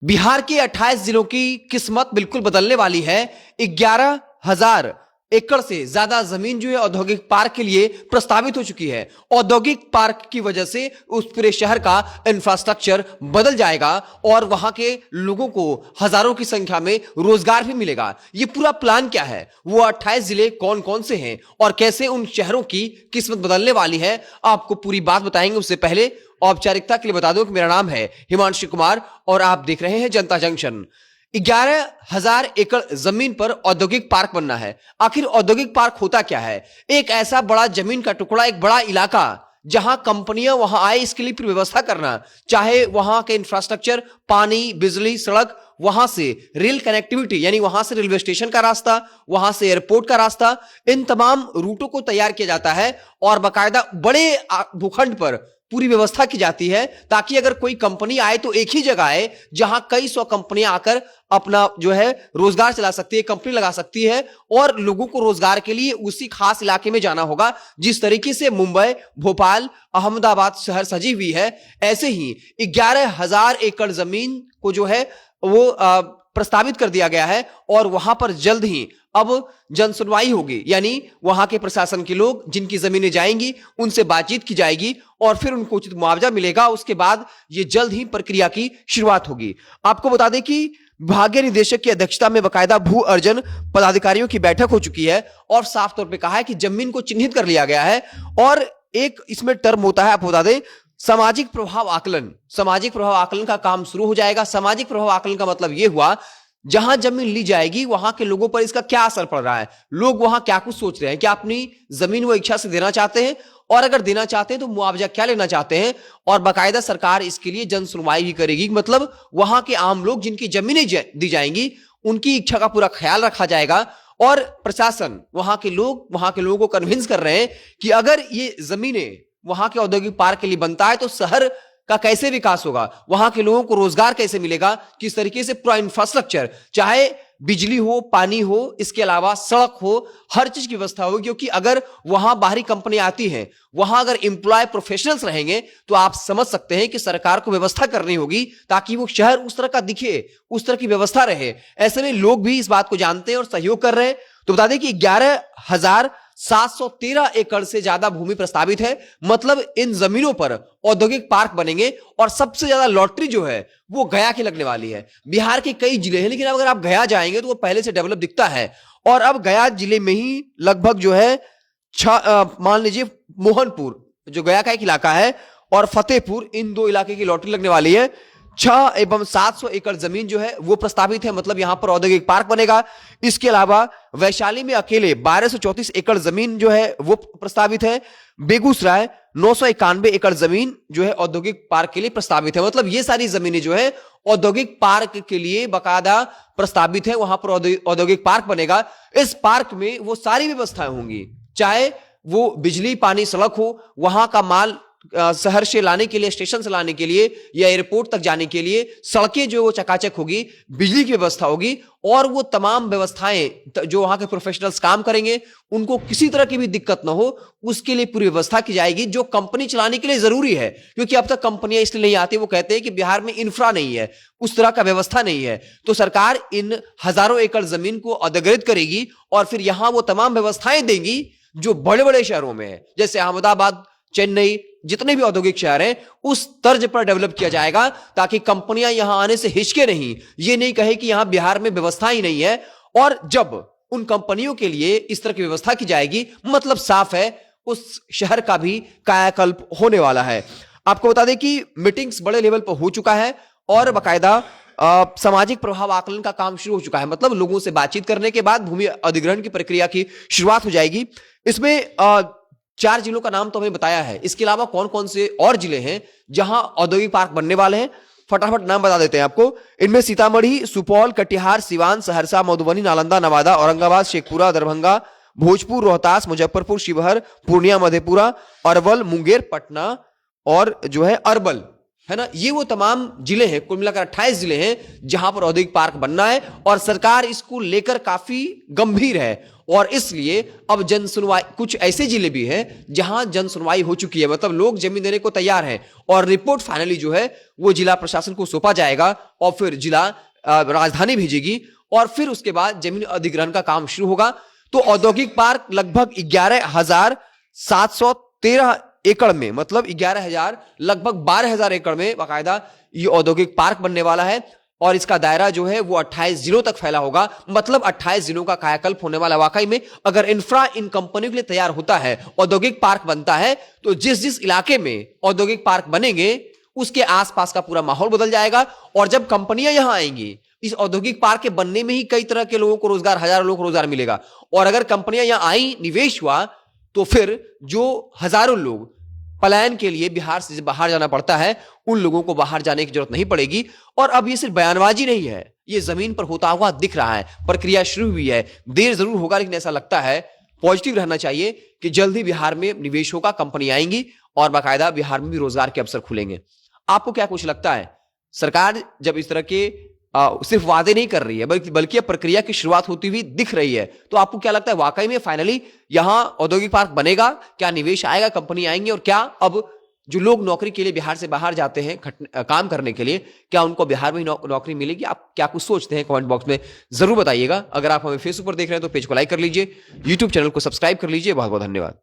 बिहार के 28 जिलों की किस्मत बिल्कुल बदलने वाली है। 11,000 एकड़ से ज्यादा जमीन जो है औद्योगिक पार्क के लिए प्रस्तावित हो चुकी है। औद्योगिक पार्क की वजह से उस पूरे शहर का इंफ्रास्ट्रक्चर बदल जाएगा और वहां के लोगों को हजारों की संख्या में रोजगार भी मिलेगा। ये पूरा प्लान क्या है, वो 28 जिले कौन कौन से हैं और कैसे उन शहरों की किस्मत बदलने वाली है, आपको पूरी बात बताएंगे। उससे पहले औपचारिकता के लिए बता दूं कि मेरा नाम है हिमांशु कुमार और आप देख रहे हैं जनता जंक्शन। 11,000 एकड़ जमीन पर औद्योगिक पार्क बनना है। आखिर औद्योगिक पार्क होता क्या है? एक ऐसा बड़ा जमीन का टुकड़ा, एक बड़ा इलाका जहां कंपनियां वहां आए, इसके लिए फिर व्यवस्था करना, चाहे वहां के इंफ्रास्ट्रक्चर, पानी, बिजली, सड़क, वहां से रेल कनेक्टिविटी यानी वहां से रेलवे स्टेशन का रास्ता, वहां से एयरपोर्ट का रास्ता, इन तमाम रूटों को तैयार किया जाता है और बाकायदा बड़े भूखंड पर पूरी व्यवस्था की जाती है ताकि अगर कोई कंपनी आए तो एक ही जगह आए जहां कई सौ कंपनियां आकर अपना जो है रोजगार चला सकती है, कंपनी लगा सकती है और लोगों को रोजगार के लिए उसी खास इलाके में जाना होगा। जिस तरीके से मुंबई, भोपाल, अहमदाबाद शहर सजी हुई है, ऐसे ही 11,000 एकड़ जमीन को जो है वो प्रस्तावित कर दिया गया है और वहां पर जल्द ही अब जन सुनवाई होगी, यानी वहां के प्रशासन के लोग जिनकी जमीनें जाएंगी उनसे बातचीत की जाएगी और फिर उनको उचित मुआवजा मिलेगा। उसके बाद ये जल्द ही प्रक्रिया की शुरुआत होगी। आपको बता दें कि विभागीय निदेशक की अध्यक्षता में बकायदा भू अर्जन पदाधिकारियों की बैठक हो चुकी है और साफ तौर पर कहा है कि जमीन को चिन्हित कर लिया गया है और एक इसमें टर्म होता है, आप बता दें, सामाजिक प्रभाव आकलन। सामाजिक प्रभाव आकलन का काम शुरू हो जाएगा। सामाजिक प्रभाव आकलन का मतलब यह हुआ जहां जमीन ली जाएगी वहां के लोगों पर इसका क्या असर पड़ रहा है, लोग वहां क्या कुछ सोच रहे हैं, क्या अपनी जमीन वो इच्छा से देना चाहते हैं और अगर देना चाहते हैं तो मुआवजा क्या लेना चाहते हैं और बाकायदा सरकार इसके लिए जन सुनवाई भी करेगी। मतलब वहां के आम लोग जिनकी जमीनें दी जाएंगी उनकी इच्छा का पूरा ख्याल रखा जाएगा और प्रशासन वहां के लोगों को कन्विंस कर रहे हैं कि अगर ये जमीनें वहां के औद्योगिक पार्क के लिए बनता है तो शहर का कैसे विकास होगा, वहां के लोगों को रोजगार कैसे मिलेगा, किस तरीके से पूरा इंफ्रास्ट्रक्चर, चाहे बिजली हो, पानी हो, इसके अलावा सड़क हो, हर चीज की व्यवस्था होगी। क्योंकि अगर वहां बाहरी कंपनी आती हैं, वहां अगर एम्प्लॉय प्रोफेशनल्स रहेंगे तो आप समझ सकते हैं कि सरकार को व्यवस्था करनी होगी ताकि वो शहर उस तरह का दिखे, उस तरह की व्यवस्था रहे। ऐसे में लोग भी इस बात को जानते हैं और सहयोग कर रहे हैं। तो बता दें कि 11,713 एकड़ से ज्यादा भूमि प्रस्तावित है। मतलब इन जमीनों पर औद्योगिक पार्क बनेंगे और सबसे ज्यादा लॉटरी जो है वो गया की लगने वाली है। बिहार के कई जिले हैं लेकिन अगर आप गया जाएंगे तो वो पहले से डेवलप दिखता है और अब गया जिले में ही लगभग जो है मान लीजिए मोहनपुर जो गया का एक इलाका है और फतेहपुर, इन दो इलाके की लॉटरी लगने वाली है। 6 एवं 700 एकड़ जमीन जो है वो प्रस्तावित है, मतलब यहां पर औद्योगिक पार्क बनेगा। इसके अलावा वैशाली में अकेले 1234 एकड़ जमीन जो है वो प्रस्तावित है। बेगूसराय 991 एकड़ जमीन जो है औद्योगिक पार्क के लिए प्रस्तावित है। मतलब ये सारी जमीनें जो है औद्योगिक पार्क के लिए बाकायदा प्रस्तावित है। वहां पर औद्योगिक पार्क बनेगा। इस पार्क में वो सारी व्यवस्थाएं होंगी, चाहे वो बिजली, पानी, सड़क हो, वहां का माल शहर से लाने के लिए, स्टेशन से लाने के लिए या एयरपोर्ट तक जाने के लिए सड़कें जो वो चकाचक होगी, बिजली की व्यवस्था होगी और वो तमाम व्यवस्थाएं जो वहां के प्रोफेशनल्स काम करेंगे उनको किसी तरह की भी दिक्कत ना हो, उसके लिए पूरी व्यवस्था की जाएगी जो कंपनी चलाने के लिए जरूरी है। क्योंकि अब तक कंपनियां इसलिए नहीं आती, वो कहते हैं कि बिहार में इंफ्रा नहीं है, उस तरह का व्यवस्था नहीं है। तो सरकार इन हजारों एकड़ जमीन को अधिग्रहित करेगी और फिर यहां वो तमाम व्यवस्थाएं देंगी जो बड़े बड़े शहरों में है, जैसे अहमदाबाद, चेन्नई, जितने भी औद्योगिक शहर हैं उस तर्ज पर डेवलप किया जाएगा ताकि कंपनियां यहां आने से हिचके नहीं, ये नहीं कहे कि यहां बिहार में व्यवस्था ही नहीं है। और जब उन कंपनियों के लिए इस तरह की व्यवस्था की जाएगी, मतलब साफ है उस शहर का भी कायाकल्प होने वाला है। आपको बता दें कि मीटिंग्स बड़े लेवल पर हो चुका है और बाकायदा सामाजिक प्रभाव आकलन का काम शुरू हो चुका है। मतलब लोगों से बातचीत करने के बाद भूमि अधिग्रहण की प्रक्रिया की शुरुआत हो जाएगी। इसमें 4 जिलों का नाम तो हमें बताया है, इसके अलावा कौन कौन से और जिले हैं जहां औद्योगिक पार्क बनने वाले हैं, फटाफट नाम बता देते हैं आपको। इनमें सीतामढ़ी, सुपौल, कटिहार, सिवान, सहरसा, मधुबनी, नालंदा, नवादा, औरंगाबाद, शेखपुरा, दरभंगा, भोजपुर, रोहतास, मुजफ्फरपुर, शिवहर, पूर्णिया, मधेपुरा, अरवल, मुंगेर, पटना और जो है अरवल, है ना। ये वो तमाम जिले हैं, कुल मिलाकर 28 जिले हैं जहां पर औद्योगिक पार्क बनना है और सरकार इसको लेकर काफी गंभीर है और इसलिए अब जन सुनवाई, कुछ ऐसे जिले भी हैं जहां जन सुनवाई हो चुकी है, मतलब लोग जमीन देने को तैयार हैं और रिपोर्ट फाइनली जो है वो जिला प्रशासन को सौंपा जाएगा और फिर जिला राजधानी भेजेगी और फिर उसके बाद जमीन अधिग्रहण का काम शुरू होगा। तो औद्योगिक पार्क लगभग 11,713 एकड़ में, मतलब 11,000 लगभग 12,000 एकड़ में बाकायदा ये औद्योगिक पार्क बनने वाला है और इसका दायरा जो है वो 28 जिलों तक फैला होगा, मतलब 28 जिलों का कायाकल्प होने वाला। वाकई में अगर इंफ्रा इन कंपनियों के लिए तैयार होता है, औद्योगिक पार्क बनता है, तो जिस जिस इलाके में औद्योगिक पार्क बनेंगे उसके आसपास का पूरा माहौल बदल जाएगा और जब कंपनियां यहां आएंगी, इस औद्योगिक पार्क के बनने में ही कई तरह के लोगों को रोजगार, हजारों लोगों को रोजगार मिलेगा। और अगर कंपनियां यहां आई, निवेश हुआ, तो फिर जो हजारों लोग पलायन के लिए बिहार से बाहर जाना पड़ता है, उन लोगों को बाहर जाने की जरूरत नहीं पड़ेगी। और अब ये सिर्फ बयानबाजी नहीं है, ये जमीन पर होता हुआ दिख रहा है, प्रक्रिया शुरू हुई है। देर जरूर होगा लेकिन ऐसा लगता है, पॉजिटिव रहना चाहिए कि जल्द ही बिहार में निवेश होगा, कंपनी आएंगी और बाकायदा बिहार में भी रोजगार के अवसर खुलेंगे। आपको क्या कुछ लगता है, सरकार जब इस तरह के सिर्फ वादे नहीं कर रही है बल्कि अब प्रक्रिया की शुरुआत होती हुई दिख रही है, तो आपको क्या लगता है वाकई में फाइनली यहां औद्योगिक पार्क बनेगा? क्या निवेश आएगा, कंपनी आएंगी और क्या अब जो लोग नौकरी के लिए बिहार से बाहर जाते हैं काम करने के लिए, क्या उनको बिहार में ही नौकरी मिलेगी? आप क्या कुछ सोचते हैं कमेंट बॉक्स में जरूर बताइएगा। अगर आप हमें फेसबुक पर देख रहे हैं तो पेज को लाइक कर लीजिए, यूट्यूब चैनल को सब्सक्राइब कर लीजिए। बहुत बहुत धन्यवाद।